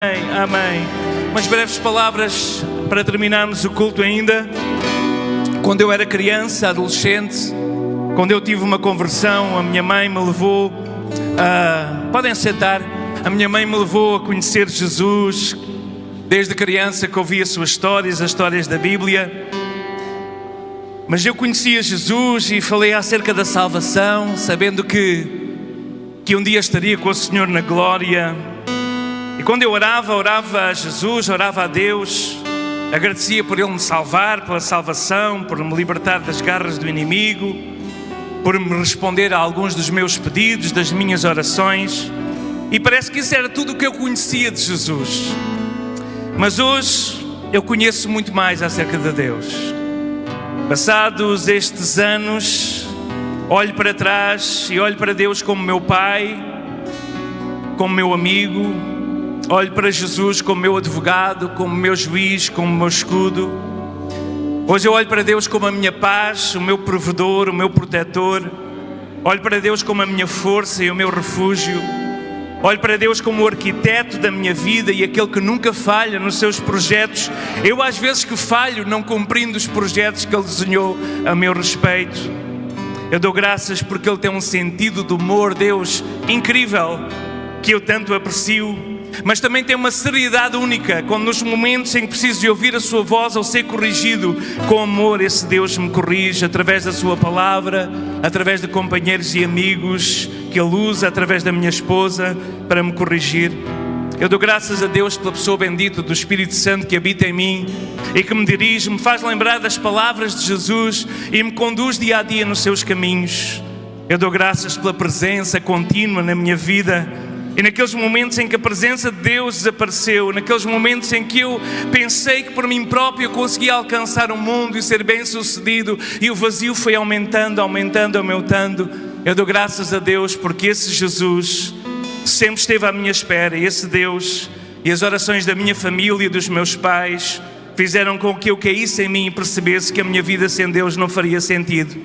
Amém. Umas breves palavras para terminarmos o culto ainda. Quando eu era criança, adolescente, quando eu tive uma conversão, a minha mãe me levou podem sentar. A minha mãe me levou a conhecer Jesus desde criança, que ouvia as suas histórias, as histórias da Bíblia. Mas eu conhecia Jesus e falei acerca da salvação, sabendo que um dia estaria com o Senhor na glória. E quando eu orava a Jesus, orava a Deus, agradecia por Ele me salvar, pela salvação, por me libertar das garras do inimigo, por me responder a alguns dos meus pedidos, das minhas orações. E parece que isso era tudo o que eu conhecia de Jesus. Mas hoje eu conheço muito mais acerca de Deus. Passados estes anos, olho para trás e olho para Deus como meu Pai, como meu amigo. Olho para Jesus como meu advogado, como meu juiz, como meu escudo. Hoje eu olho para Deus como a minha paz, o meu provedor, o meu protetor. Olho para Deus como a minha força e o meu refúgio. Olho para Deus como o arquiteto da minha vida e aquele que nunca falha nos seus projetos. Eu às vezes que falho não cumprindo os projetos que Ele desenhou a meu respeito. Eu dou graças porque Ele tem um sentido de humor, Deus, incrível, que eu tanto aprecio. Mas também tem uma seriedade única, quando nos momentos em que preciso de ouvir a sua voz ou ser corrigido, com amor esse Deus me corrige através da sua palavra, através de companheiros e amigos que Ele usa, através da minha esposa para me corrigir. Eu dou graças a Deus pela pessoa bendita do Espírito Santo que habita em mim e que me dirige, me faz lembrar das palavras de Jesus e me conduz dia a dia nos seus caminhos. Eu dou graças pela presença contínua na minha vida. E naqueles momentos em que a presença de Deus desapareceu, naqueles momentos em que eu pensei que por mim próprio eu conseguia alcançar o mundo e ser bem sucedido, e o vazio foi aumentando, eu dou graças a Deus porque esse Jesus sempre esteve à minha espera, e esse Deus e as orações da minha família e dos meus pais fizeram com que eu caísse em mim e percebesse que a minha vida sem Deus não faria sentido.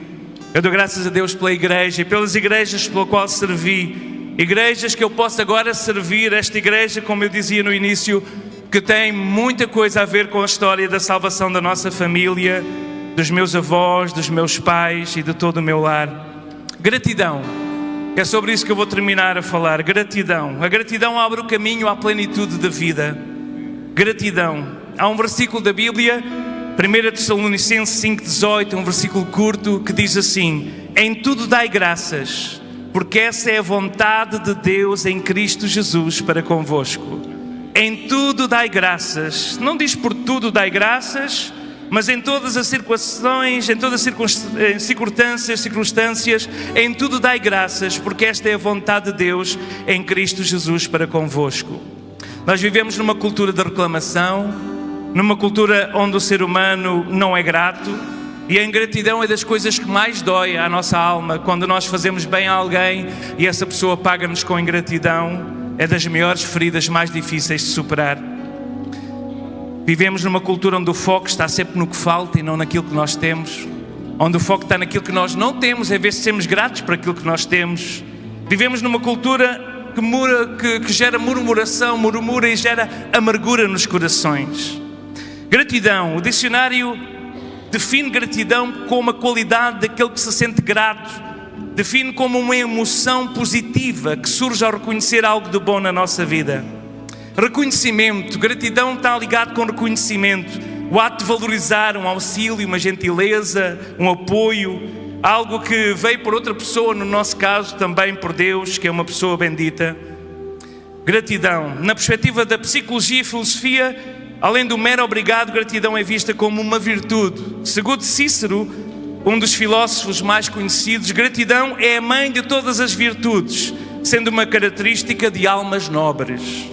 Eu dou graças a Deus pela igreja e pelas igrejas pela qual servi. Igrejas que eu posso agora servir, esta igreja, como eu dizia no início, que tem muita coisa a ver com a história da salvação da nossa família, dos meus avós, dos meus pais e de todo o meu lar. Gratidão, é sobre isso que eu vou terminar a falar. Gratidão, a gratidão abre o caminho à plenitude da vida. Gratidão, há um versículo da Bíblia, 1 Tessalonicenses 5,18, um versículo curto que diz assim: em tudo dai graças, porque essa é a vontade de Deus em Cristo Jesus para convosco. Em tudo dai graças. Não diz por tudo dai graças, mas em todas as situações, em todas as circunstâncias, em tudo dai graças, porque esta é a vontade de Deus em Cristo Jesus para convosco. Nós vivemos numa cultura de reclamação, numa cultura onde o ser humano não é grato. E a ingratidão é das coisas que mais dói à nossa alma. Quando nós fazemos bem a alguém e essa pessoa paga-nos com ingratidão, é das maiores feridas mais difíceis de superar. Vivemos numa cultura onde o foco está sempre no que falta e não naquilo que nós temos. Onde o foco está naquilo que nós não temos, em vez de sermos gratos por aquilo que nós temos. Vivemos numa cultura que gera murmuração, murmura e gera amargura nos corações. Gratidão, o dicionário define gratidão como a qualidade daquele que se sente grato. Define como uma emoção positiva que surge ao reconhecer algo de bom na nossa vida. Reconhecimento. Gratidão está ligado com reconhecimento. O ato de valorizar um auxílio, uma gentileza, um apoio. Algo que veio por outra pessoa, no nosso caso também por Deus, que é uma pessoa bendita. Gratidão. Na perspectiva da psicologia e filosofia, além do mero obrigado, gratidão é vista como uma virtude. Segundo Cícero, um dos filósofos mais conhecidos, gratidão é a mãe de todas as virtudes, sendo uma característica de almas nobres.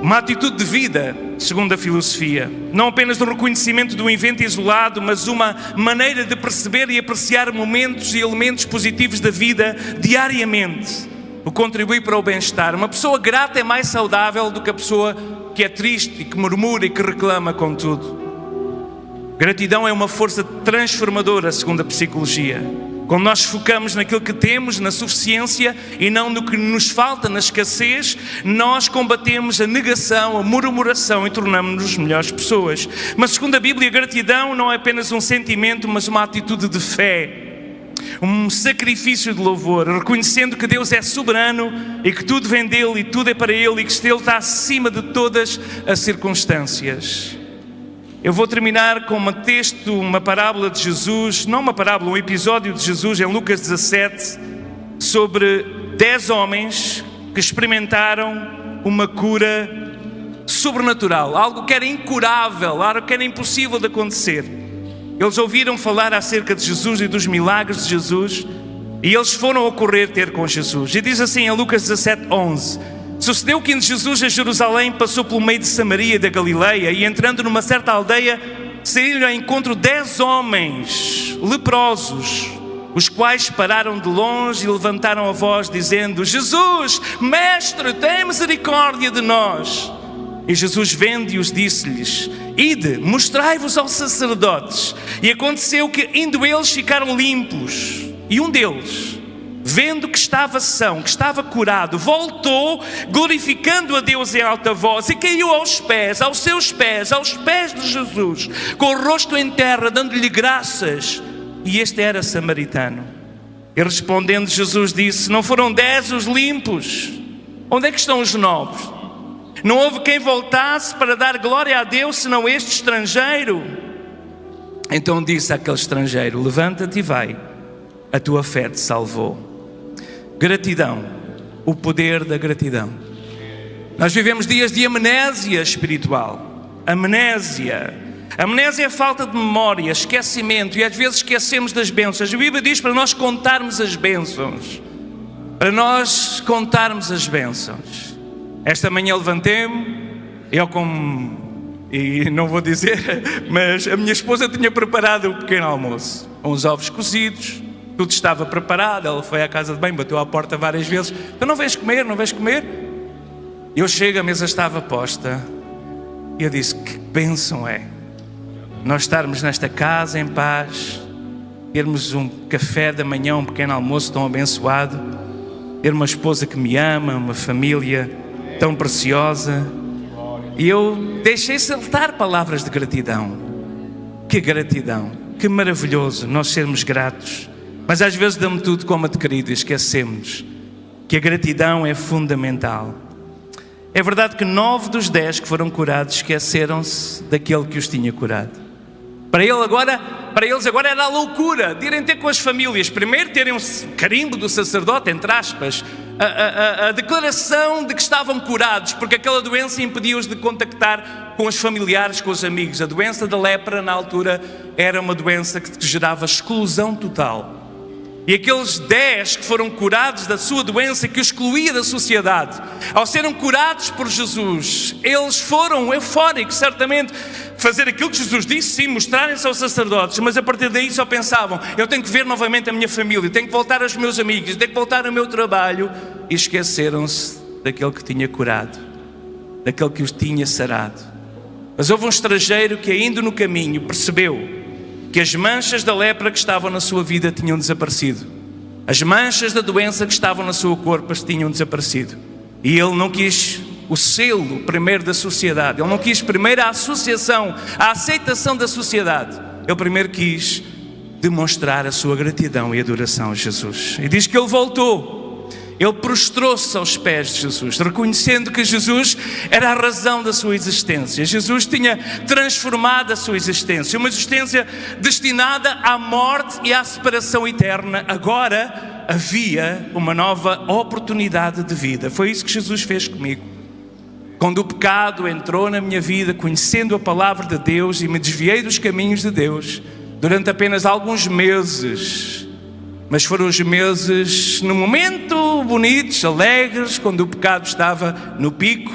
Uma atitude de vida, segundo a filosofia. Não apenas do reconhecimento de um evento isolado, mas uma maneira de perceber e apreciar momentos e elementos positivos da vida diariamente. O contribui para o bem-estar. Uma pessoa grata é mais saudável do que a pessoa que é triste e que murmura e que reclama com tudo. Gratidão é uma força transformadora, segundo a psicologia. Quando nós focamos naquilo que temos, na suficiência, e não no que nos falta, na escassez, nós combatemos a negação, a murmuração e tornamos-nos melhores pessoas. Mas segundo a Bíblia, a gratidão não é apenas um sentimento, mas uma atitude de fé. Um sacrifício de louvor, reconhecendo que Deus é soberano e que tudo vem dele e tudo é para ele e que Ele está acima de todas as circunstâncias. Eu vou terminar com um texto, uma parábola de Jesus, não uma parábola, um episódio de Jesus em Lucas 17, sobre 10 homens que experimentaram uma cura sobrenatural, algo que era incurável, algo que era impossível de acontecer. Eles ouviram falar acerca de Jesus e dos milagres de Jesus e eles foram a correr ter com Jesus. E diz assim em Lucas 17, 11... Sucedeu que indo Jesus a Jerusalém passou pelo meio de Samaria e da Galileia e entrando numa certa aldeia saíram ao encontro 10 homens leprosos, os quais pararam de longe e levantaram a voz dizendo: Jesus, Mestre, tem misericórdia de nós. E Jesus vendo-os disse-lhes: Ide, mostrai-vos aos sacerdotes. E aconteceu que indo eles ficaram limpos. E um deles, vendo que estava são, que estava curado, voltou, glorificando a Deus em alta voz, e caiu aos seus pés, aos pés de Jesus, com o rosto em terra, dando-lhe graças. E este era samaritano. E respondendo Jesus disse: Não foram 10 os limpos? Onde é que estão os 9? Não houve quem voltasse para dar glória a Deus, senão este estrangeiro. Então disse àquele estrangeiro: Levanta-te e vai, a tua fé te salvou. Gratidão, o poder da gratidão. Nós vivemos dias de amnésia espiritual. Amnésia é falta de memória, esquecimento, e às vezes esquecemos das bênçãos. A Bíblia diz para nós contarmos as bênçãos. Esta manhã levantei-me, e não vou dizer, mas a minha esposa tinha preparado um pequeno almoço, uns ovos cozidos. Tudo estava preparado, ela foi à casa de banho, bateu à porta várias vezes. Então não vens comer? Eu chego, a mesa estava posta. E eu disse: que bênção é nós estarmos nesta casa em paz, termos um café da manhã, um pequeno almoço tão abençoado, ter uma esposa que me ama, uma família tão preciosa. E eu deixei saltar palavras de gratidão. Que gratidão, que maravilhoso nós sermos gratos. Mas às vezes damos tudo como adquirido e esquecemos que a gratidão é fundamental. É verdade que 9 dos 10 que foram curados esqueceram-se daquele que os tinha curado. Para eles agora era a loucura de irem ter com as famílias. Primeiro terem um carimbo do sacerdote, entre aspas, a declaração de que estavam curados, porque aquela doença impedia-os de contactar com os familiares, com os amigos. A doença da lepra na altura era uma doença que gerava exclusão total. E aqueles 10 que foram curados da sua doença, que os excluía da sociedade, ao serem curados por Jesus, eles foram eufóricos, certamente, fazer aquilo que Jesus disse, sim, mostrarem-se aos sacerdotes, mas a partir daí só pensavam: eu tenho que ver novamente a minha família, tenho que voltar aos meus amigos, tenho que voltar ao meu trabalho. E esqueceram-se daquele que tinha curado, daquele que os tinha sarado. Mas houve um estrangeiro que, indo no caminho, percebeu que as manchas da lepra que estavam na sua vida tinham desaparecido. As manchas da doença que estavam no seu corpo tinham desaparecido. E ele não quis o selo primeiro da sociedade. Ele não quis primeiro a associação, a aceitação da sociedade. Ele primeiro quis demonstrar a sua gratidão e adoração a Jesus. E diz que ele voltou. Ele prostrou-se aos pés de Jesus, reconhecendo que Jesus era a razão da sua existência. Jesus tinha transformado a sua existência, uma existência destinada à morte e à separação eterna. Agora havia uma nova oportunidade de vida. Foi isso que Jesus fez comigo. Quando o pecado entrou na minha vida, conhecendo a palavra de Deus, e me desviei dos caminhos de Deus durante apenas alguns meses. Mas foram os meses no momento bonitos, alegres, quando o pecado estava no pico,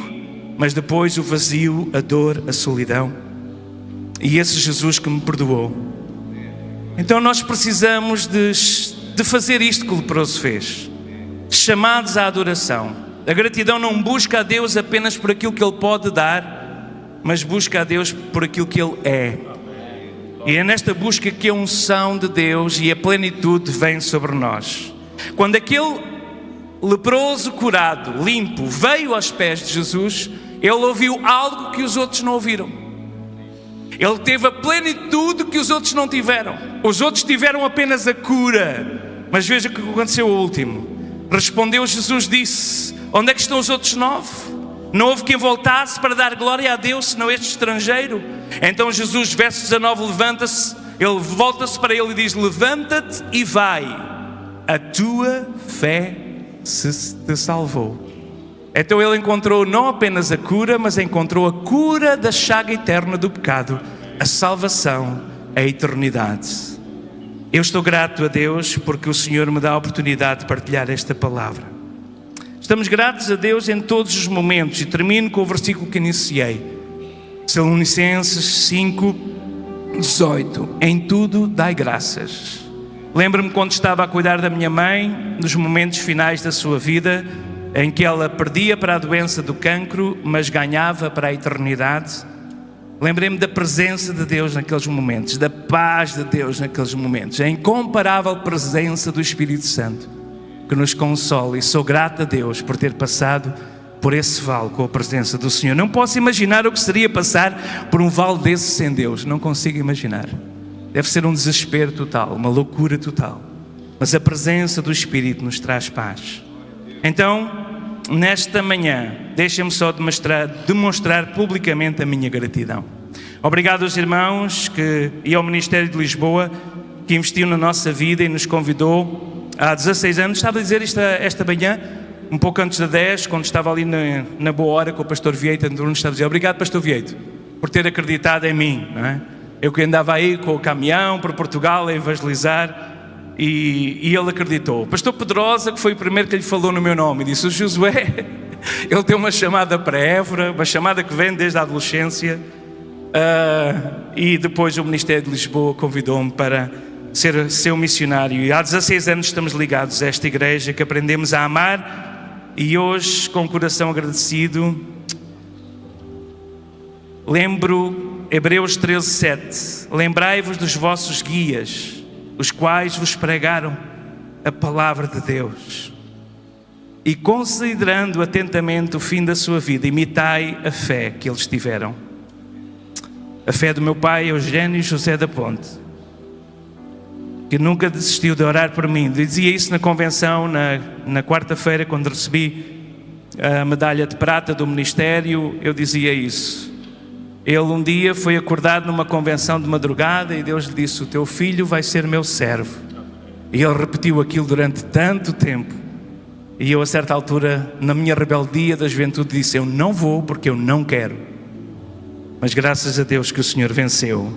mas depois o vazio, a dor, a solidão. E esse Jesus que me perdoou. Então nós precisamos de fazer isto que o leproso fez. Chamados à adoração. A gratidão não busca a Deus apenas por aquilo que Ele pode dar, mas busca a Deus por aquilo que Ele é. E é nesta busca que a unção de Deus e a plenitude vem sobre nós. Quando aquele leproso curado, limpo, veio aos pés de Jesus, ele ouviu algo que os outros não ouviram. Ele teve a plenitude que os outros não tiveram. Os outros tiveram apenas a cura. Mas veja o que aconteceu o último. Respondeu Jesus, disse: onde é que estão os outros 9? Não houve quem voltasse para dar glória a Deus, senão este estrangeiro. Então Jesus, verso 19, levanta-se. Ele volta-se para ele e diz: levanta-te e vai. A tua fé se te salvou. Então ele encontrou não apenas a cura, mas encontrou a cura da chaga eterna do pecado, a salvação, a eternidade. Eu estou grato a Deus porque o Senhor me dá a oportunidade de partilhar esta palavra. Estamos gratos a Deus em todos os momentos, e termino com o versículo que iniciei. Tessalonicenses 5, 18. Em tudo dai graças. Lembro-me quando estava a cuidar da minha mãe, nos momentos finais da sua vida, em que ela perdia para a doença do cancro, mas ganhava para a eternidade. Lembrei-me da presença de Deus naqueles momentos, da paz de Deus naqueles momentos, a incomparável presença do Espírito Santo, que nos consola, e sou grato a Deus por ter passado por esse vale com a presença do Senhor. Não posso imaginar o que seria passar por um vale desse sem Deus, não consigo imaginar. Deve ser um desespero total, uma loucura total, mas a presença do Espírito nos traz paz. Então, nesta manhã, deixem-me só demonstrar publicamente a minha gratidão. Obrigado aos irmãos e ao Ministério de Lisboa, que investiu na nossa vida e nos convidou há 16 anos. Estava a dizer isto esta manhã, um pouco antes das 10, quando estava ali na boa hora com o pastor Vieito, estava a dizer: obrigado, pastor Vieito, por ter acreditado em mim, não é? Eu que andava aí com o caminhão para Portugal a evangelizar, e ele acreditou. O pastor Pedrosa, que foi o primeiro que lhe falou no meu nome, disse: o Josué, ele tem uma chamada para Évora, uma chamada que vem desde a adolescência, e depois o Ministério de Lisboa convidou-me para ser seu missionário. E há 16 anos estamos ligados a esta igreja que aprendemos a amar, e hoje, com o coração agradecido, lembro Hebreus 13:7. Lembrai-vos dos vossos guias, os quais vos pregaram a palavra de Deus, e considerando atentamente o fim da sua vida, imitai a fé que eles tiveram. A fé do meu pai Eugênio José da Ponte, que nunca desistiu de orar por mim. Dizia isso na convenção, na quarta-feira, quando recebi a medalha de prata do ministério. Eu dizia isso. Ele um dia foi acordado numa convenção de madrugada e Deus lhe disse: o teu filho vai ser meu servo. E ele repetiu aquilo durante tanto tempo. E eu, a certa altura, na minha rebeldia da juventude, disse: eu não vou porque eu não quero. Mas graças a Deus que o Senhor venceu.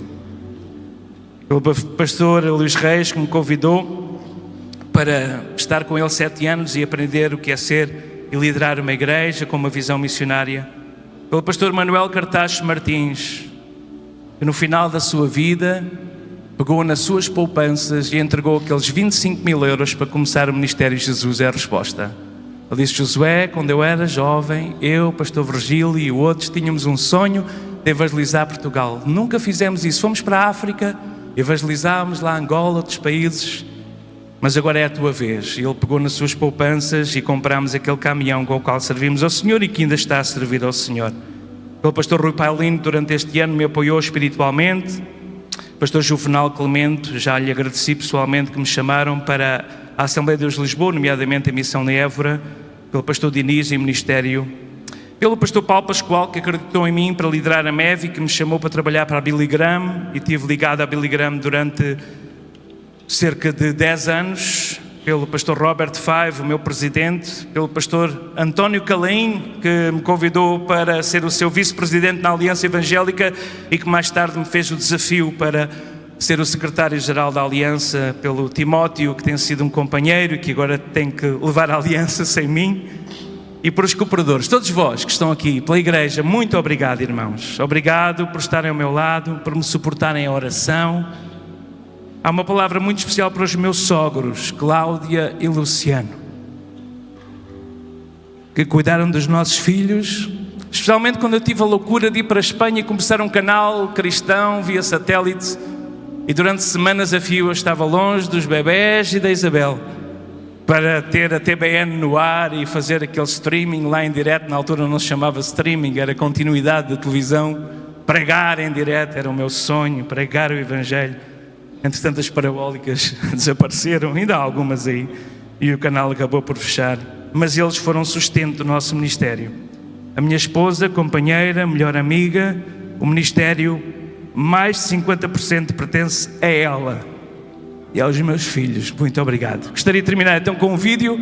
O pastor Luís Reis, que me convidou para estar com ele 7 anos e aprender o que é ser e liderar uma igreja com uma visão missionária. Pelo pastor Manuel Cartaz Martins, que no final da sua vida pegou nas suas poupanças e entregou aqueles 25.000 euros para começar o Ministério Jesus é a resposta. Ele disse: Josué, quando eu era jovem, eu, pastor Virgílio e outros tínhamos um sonho de evangelizar Portugal. Nunca fizemos isso. Fomos para a África, evangelizámos lá Angola, outros países, mas agora é a tua vez. Ele pegou nas suas poupanças e comprámos aquele caminhão com o qual servimos ao Senhor e que ainda está a servir ao Senhor. O pastor Rui Paulino, durante este ano, me apoiou espiritualmente. O pastor Juvenal Clemente, já lhe agradeci pessoalmente que me chamaram para a Assembleia de Deus de Lisboa, nomeadamente a missão de Évora. Pelo pastor Diniz e Ministério. Pelo pastor Paulo Pascoal, que acreditou em mim para liderar a MEV e que me chamou para trabalhar para a Billy Graham, e estive ligado à Billy Graham durante cerca de 10 anos. Pelo pastor Robert Five, o meu presidente. Pelo pastor António Calaim, que me convidou para ser o seu vice-presidente na Aliança Evangélica e que mais tarde me fez o desafio para ser o secretário-geral da Aliança. Pelo Timóteo, que tem sido um companheiro e que agora tem que levar a Aliança sem mim. E por os cooperadores, todos vós que estão aqui, pela igreja, muito obrigado, irmãos. Obrigado por estarem ao meu lado, por me suportarem a oração. Há uma palavra muito especial para os meus sogros, Cláudia e Luciano, que cuidaram dos nossos filhos, especialmente quando eu tive a loucura de ir para a Espanha e começar um canal cristão via satélite. E durante semanas a fio eu estava longe dos bebés e da Isabel, para ter a TBN no ar e fazer aquele streaming lá em direto. Na altura não se chamava streaming, era continuidade da televisão. Pregar em direto era o meu sonho, pregar o Evangelho. Entretanto as parabólicas desapareceram, ainda há algumas aí, e o canal acabou por fechar. Mas eles foram sustento do nosso ministério. A minha esposa, companheira, melhor amiga, o ministério, mais de 50% pertence a ela e aos meus filhos. Muito obrigado. Gostaria de terminar então com um vídeo